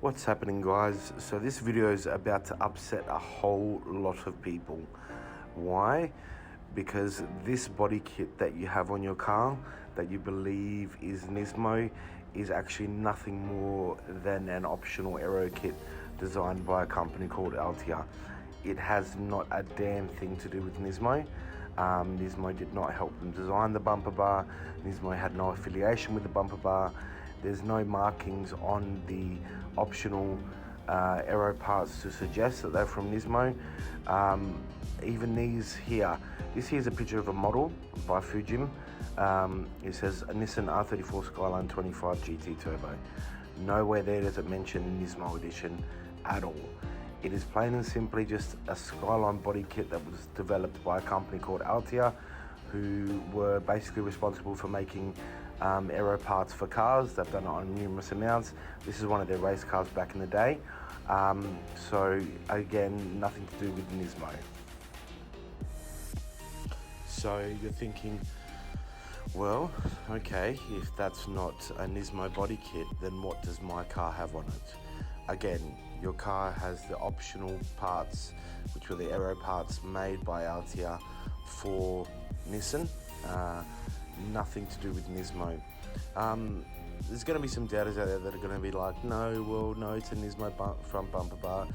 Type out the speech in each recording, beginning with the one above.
What's happening, guys? So this video is about to upset a whole lot of people. Why? Because this body kit that you have on your car that you believe is NISMO is actually nothing more than an optional aero kit designed by a company called Altia. It has not a damn thing to do with NISMO. NISMO did not help them design the bumper bar. NISMO had no affiliation with the bumper bar. There's no markings on the optional aero parts to suggest that they're from NISMO. Even these here, this here is a picture of a model by Fujim. It says a NISSAN R34 SKYLINE 25 GT Turbo. Nowhere there does it mention NISMO edition at all. It is plain and simply just a Skyline body kit that was developed by a company called Altia, who were basically responsible for making aero parts for cars. They've done it on numerous amounts. This is one of their race cars back in the day. So again, nothing to do with NISMO. So you're thinking, well, okay, if that's not a NISMO body kit, then what does my car have on it? Again, your car has the optional parts, which were the aero parts made by Altia for Nissan. Nothing to do with NISMO. There's going to be some doubters out there that are going to be like, no, it's a NISMO front bumper bar.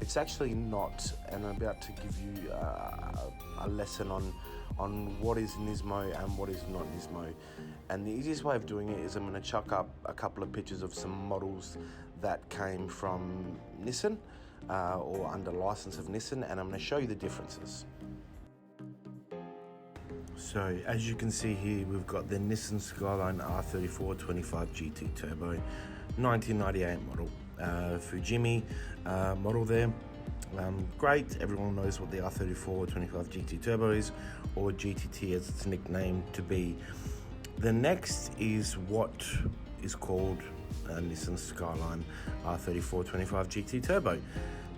It's actually not, and I'm about to give you a lesson on what is NISMO and what is not NISMO. And the easiest way of doing it is I'm going to chuck up a couple of pictures of some models that came from Nissan or under license of Nissan, and I'm going to show you the differences. So as you can see here, we've got the NISSAN SKYLINE R34 25 GT Turbo, 1998 model, Fujimi model there. Great, everyone knows what the R34 25 GT Turbo is, or GTT as it's nicknamed to be. The next is what is called NISSAN SKYLINE R34 25 GT Turbo,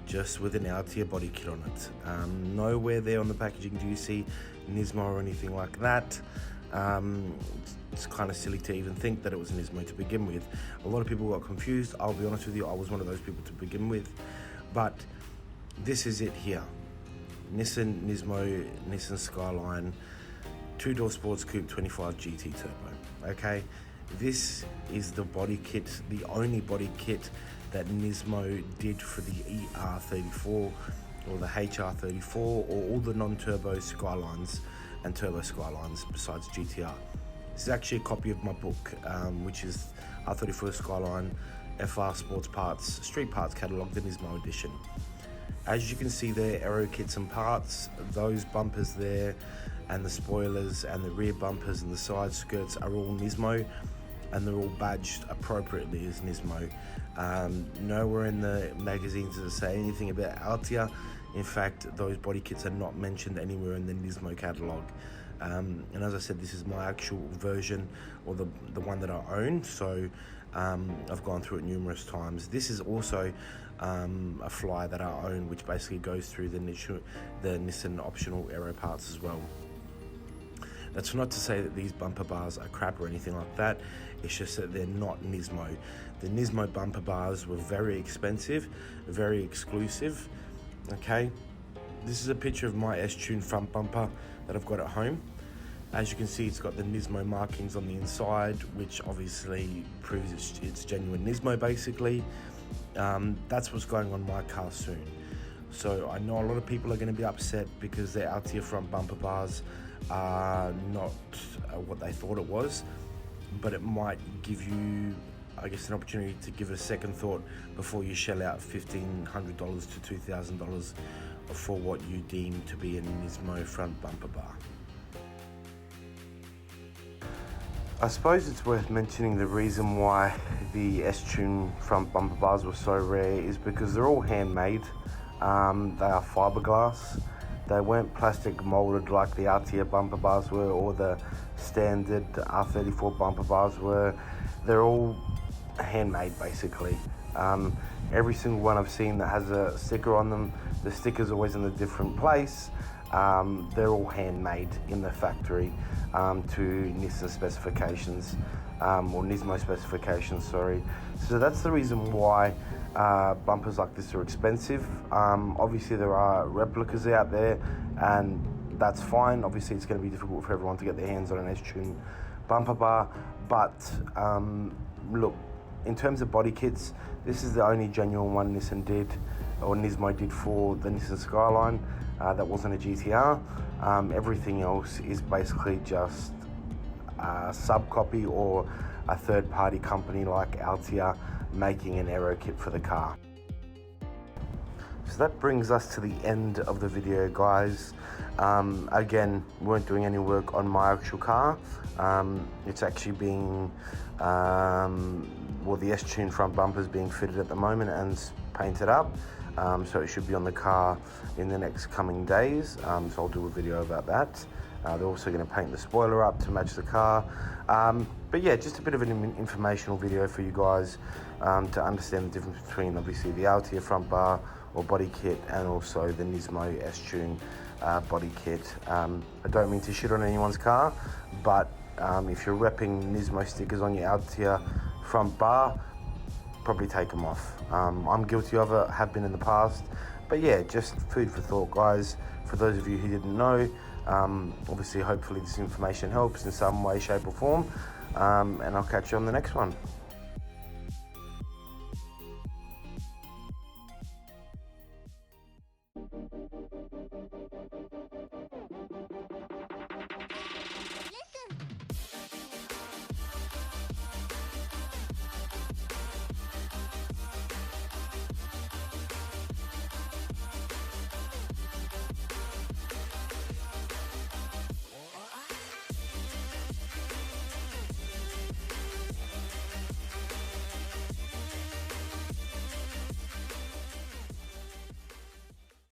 just with an Altia body kit on it. Nowhere there on the packaging do you see NISMO or anything like that. It's kind of silly to even think that it was NISMO to begin with. A lot of people got confused. I'll be honest with you, I was one of those people to begin with. But this is it here. Nissan NISMO, NISSAN SKYLINE, two-door sports coupe 25 GT Turbo. Okay, this is the body kit, the only body kit that NISMO did for the ER34 or the HR34 or all the non-turbo Skylines and turbo Skylines besides GTR. This is actually a copy of my book, which is R34 Skyline FR Sports Parts Street Parts Catalogue, the NISMO edition. As you can see there, aero kits and parts, those bumpers there and the spoilers and the rear bumpers and the side skirts are all NISMO, and they're all badged appropriately as NISMO. Nowhere in the magazines does it say anything about Altia. In fact, those body kits are not mentioned anywhere in the NISMO catalogue. And as I said, this is my actual version, or the one that I own, so I've gone through it numerous times. This is also a fly that I own, which basically goes through the Nissan optional aero parts as well. That's not to say that these bumper bars are crap or anything like that. It's just that they're not NISMO. The NISMO bumper bars were very expensive, very exclusive. Okay, this is a picture of my S-Tune front bumper that I've got at home. As you can see, it's got the NISMO markings on the inside, which obviously proves it's genuine NISMO basically. That's what's going on my car soon. So I know a lot of people are going to be upset because their Altia front bumper bars are not what they thought it was, but it might give you, I guess, an opportunity to give it a second thought before you shell out $1,500 to $2,000 for what you deem to be a NISMO front bumper bar. I suppose it's worth mentioning the reason why the S-Tune front bumper bars were so rare is because they're all handmade. They are fiberglass. They weren't plastic molded like the Altia bumper bars were, or the standard R34 bumper bars were. They're all handmade basically. Every single one I've seen that has a sticker on them, the sticker's always in a different place. They're all handmade in the factory to Nissan specifications. or NISMO specifications, sorry. So that's the reason why bumpers like this are expensive. Obviously there are replicas out there, and that's fine. Obviously it's going to be difficult for everyone to get their hands on an S-Tune bumper bar, but look, in terms of body kits, this is the only genuine one Nissan did, or Nismo did, for the Nissan Skyline. That wasn't a GTR. Everything else is basically just a sub-copy or a third-party company like Altia making an aero kit for the car. So that brings us to the end of the video, guys. Again, we weren't doing any work on my actual car. It's actually being, well, the S-Tune front bumper is being fitted at the moment and painted up. So it should be on the car in the next coming days. So I'll do a video about that. They're also going to paint the spoiler up to match the car. But yeah, just a bit of an informational video for you guys to understand the difference between obviously the Altia front bar or body kit and also the Nismo S-Tune body kit. I don't mean to shit on anyone's car, but if you're repping Nismo stickers on your Altia front bar, probably take them off. I'm guilty of it, have been in the past, but yeah, just food for thought, guys. For those of you who didn't know, obviously hopefully this information helps in some way, shape or form, and I'll catch you on the next one.